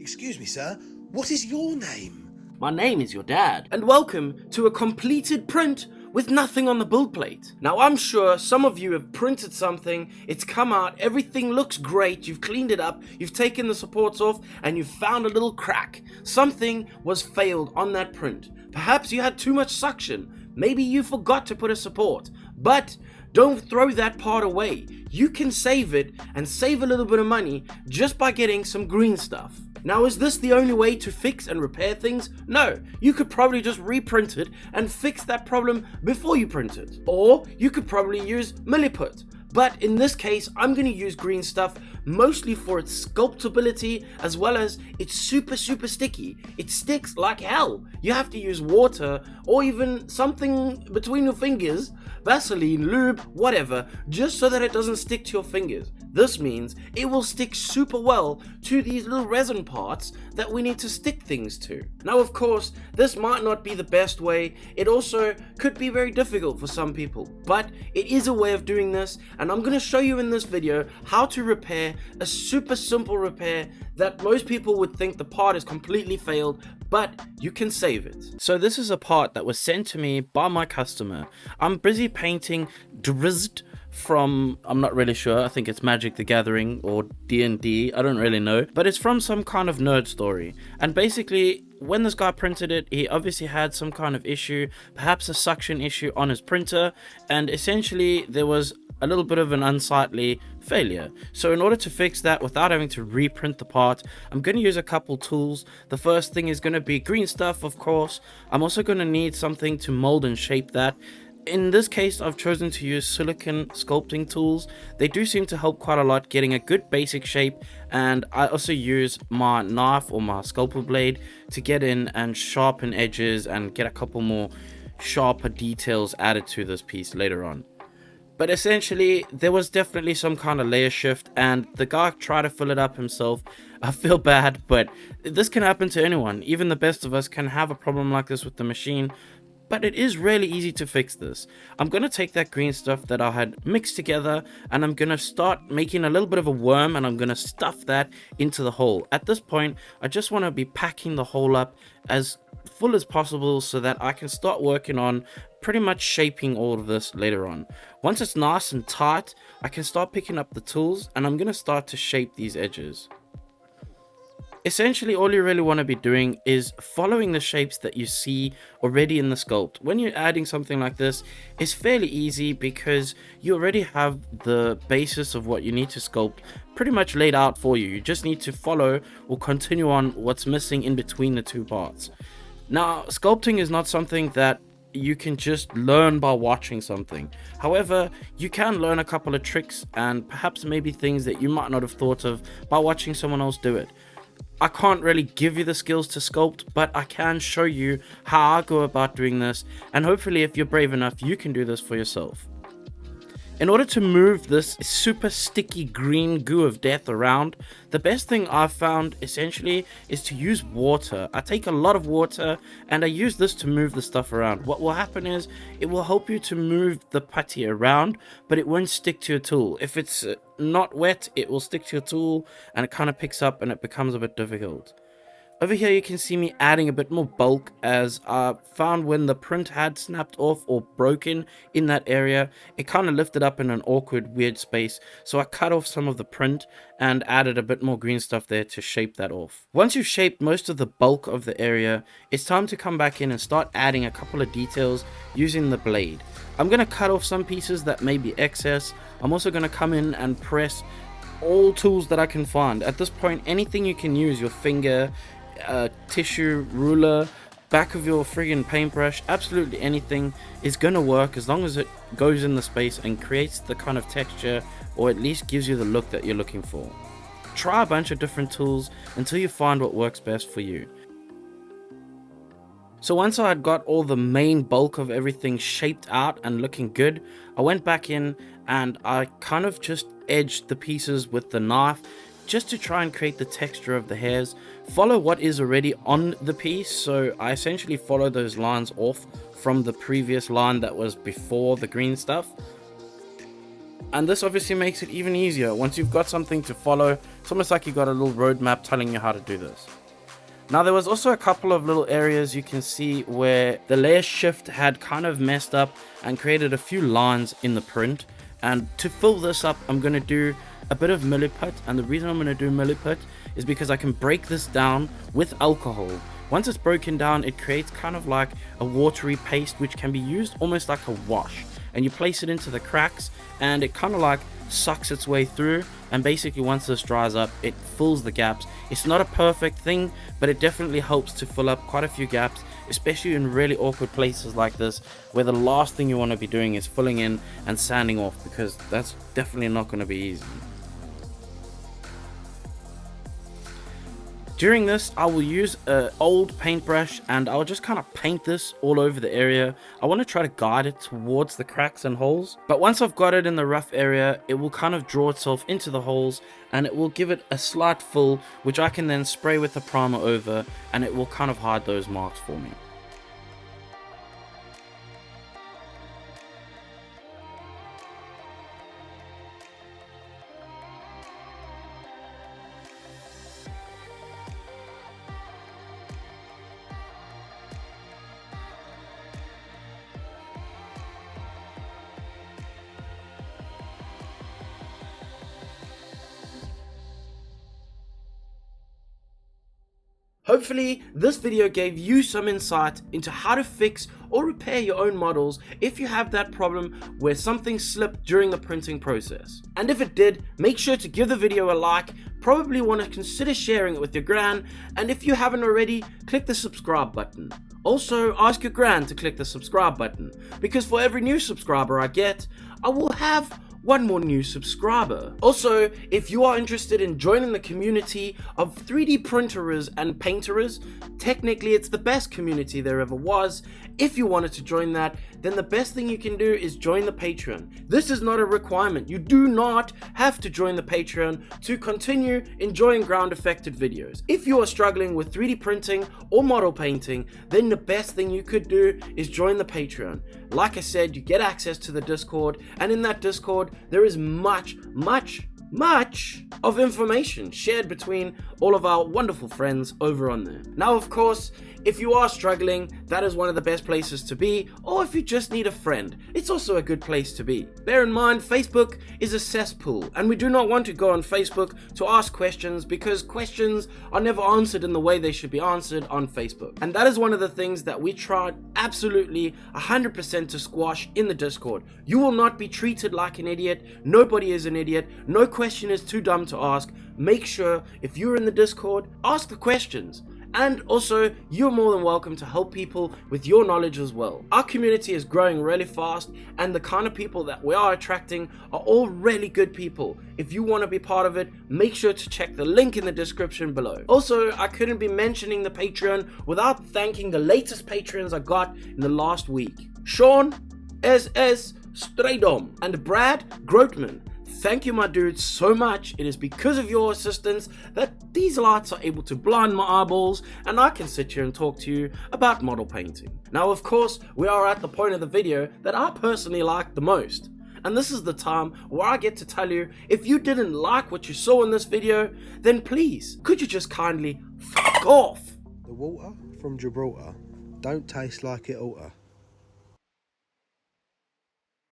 Excuse me, sir. What is your name? My name is your dad, and welcome to a completed print with nothing on the build plate. Now I'm sure some of you have printed something, it's come out, everything looks great, you've cleaned it up, you've taken the supports off, and you've found a little crack. Something was failed on that print. Perhaps you had too much suction, maybe you forgot to put a support, but don't throw that part away. You can save it and save a little bit of money just by getting some green stuff. Now, is this the only way to fix and repair things? No, you could probably just reprint it and fix that problem before you print it. Or you could probably use milliput. But in this case, I'm going to use green stuff mostly for its sculptability as well as it's super sticky. It sticks like hell. You have to use water or even something between your fingers, Vaseline, lube, whatever, just so that it doesn't stick to your fingers. This means it will stick super well to these little resin parts that we need to stick things to. Now, of course, this might not be the best way. It also could be very difficult for some people, but it is a way of doing this, and I'm going to show you in this video how to repair a super simple repair that most people would think the part is completely failed, but you can save it. So this is a part that was sent to me by my customer. I'm busy painting Drizzt from, I'm not really sure, I think it's Magic the Gathering or D&D, I don't really know, but it's from some kind of nerd story. And basically, when this guy printed it, he obviously had some kind of issue, perhaps a suction issue on his printer, and essentially there was a little bit of an unsightly failure. So in order to fix that without having to reprint the part, I'm going to use a couple tools. The first thing is going to be green stuff, of course. I'm also going to need something to mold and shape that. In this case, I've chosen to use silicone sculpting tools. They do seem to help quite a lot getting a good basic shape, and I also use my knife or my sculptor blade to get in and sharpen edges and get a couple more sharper details added to this piece later on. But essentially, there was definitely some kind of layer shift, and the guy tried to fill it up himself. I feel bad, but this can happen to anyone. Even the best of us can have a problem like this with the machine. But it is really easy to fix this. I'm going to take that green stuff that I had mixed together, and I'm going to start making a little bit of a worm, and I'm going to stuff that into the hole. At this point, I just want to be packing the hole up as full as possible so that I can start working on pretty much shaping all of this later on. Once it's nice and tight, I can start picking up the tools, and I'm going to start to shape these edges. Essentially, all you really want to be doing is following the shapes that you see already in the sculpt. When you're adding something like this, it's fairly easy because you already have the basis of what you need to sculpt pretty much laid out for you. You just need to follow or continue on what's missing in between the two parts. Now, sculpting is not something that you can just learn by watching something. However, you can learn a couple of tricks and perhaps maybe things that you might not have thought of by watching someone else do it. I can't really give you the skills to sculpt, but I can show you how I go about doing this, and hopefully if you're brave enough, you can do this for yourself. In order to move this super sticky green goo of death around, the best thing I've found essentially is to use water. I take a lot of water and I use this to move the stuff around. What will happen is it will help you to move the putty around, but it won't stick to your tool. If it's not wet, it will stick to your tool and it kind of picks up and it becomes a bit difficult. Over here you can see me adding a bit more bulk, as I found when the print had snapped off or broken in that area, it kind of lifted up in an awkward weird space, so I cut off some of the print and added a bit more green stuff there to shape that off. Once you've shaped most of the bulk of the area, it's time to come back in and start adding a couple of details using the blade. I'm going to cut off some pieces that may be excess. I'm also going to come in and press all tools that I can find. At this point, anything you can use, your finger, tissue, ruler, back of your friggin' paintbrush, absolutely anything is gonna work as long as it goes in the space and creates the kind of texture, or at least gives you the look that you're looking for. Try a bunch of different tools until you find what works best for you. So once I had got all the main bulk of everything shaped out and looking good, I went back in and I kind of just edged the pieces with the knife just to try and create the texture of the hairs. Follow what is already on the piece, so I essentially follow those lines off from the previous line that was before the green stuff. And this obviously makes it even easier. Once you've got something to follow, it's almost like you've got a little roadmap telling you how to do this. Now there was also a couple of little areas you can see where the layer shift had kind of messed up and created a few lines in the print. And to fill this up, I'm going to do a bit of milliput. And the reason I'm going to do milliput is because I can break this down with alcohol. Once it's broken down, it creates kind of like a watery paste which can be used almost like a wash. And you place it into the cracks and it kind of like sucks its way through, and basically once this dries up it fills the gaps. It's not a perfect thing, but it definitely helps to fill up quite a few gaps, especially in really awkward places like this where the last thing you want to be doing is filling in and sanding off, because that's definitely not going to be easy. During this, I will use an old paintbrush and I'll just kind of paint this all over the area. I want to try to guide it towards the cracks and holes. But once I've got it in the rough area, it will kind of draw itself into the holes and it will give it a slight fill, which I can then spray with the primer over, and it will kind of hide those marks for me. Hopefully, this video gave you some insight into how to fix or repair your own models if you have that problem where something slipped during the printing process. And if it did, make sure to give the video a like, probably want to consider sharing it with your gran, and if you haven't already, click the subscribe button. Also, ask your gran to click the subscribe button, because for every new subscriber I get, I will have one more new subscriber. Also, if you are interested in joining the community of 3D printerers and painterers, technically it's the best community there ever was. If you wanted to join that, then the best thing you can do is join the Patreon. This is not a requirement. You do not have to join the Patreon to continue enjoying Groundeffected videos. If you are struggling with 3D printing or model painting, then the best thing you could do is join the Patreon. Like I said, you get access to the Discord, and in that Discord, there is much of information shared between all of our wonderful friends over on there. Now, of course, if you are struggling, that is one of the best places to be, or if you just need a friend, it's also a good place to be. Bear in mind, Facebook is a cesspool, and we do not want to go on Facebook to ask questions, because questions are never answered in the way they should be answered on Facebook. And that is one of the things that we tried absolutely 100% to squash in the Discord. You will not be treated like an idiot. Nobody is an idiot. No question is too dumb to ask. Make sure, if you're in the Discord, ask the questions. And also, you're more than welcome to help people with your knowledge as well. Our community is growing really fast, and the kind of people that we are attracting are all really good people. If you want to be part of it, make sure to check the link in the description below. Also, I couldn't be mentioning the Patreon without thanking the latest Patreons I got in the last week. Sean, SS, Straydom, and Brad Grotman. Thank you, my dudes, so much. It is because of your assistance that these lights are able to blind my eyeballs and I can sit here and talk to you about model painting. Now, of course, we are at the point of the video that I personally like the most. And this is the time where I get to tell you, if you didn't like what you saw in this video, then please, could you just kindly fuck off? The water from Gibraltar don't taste like it oughta.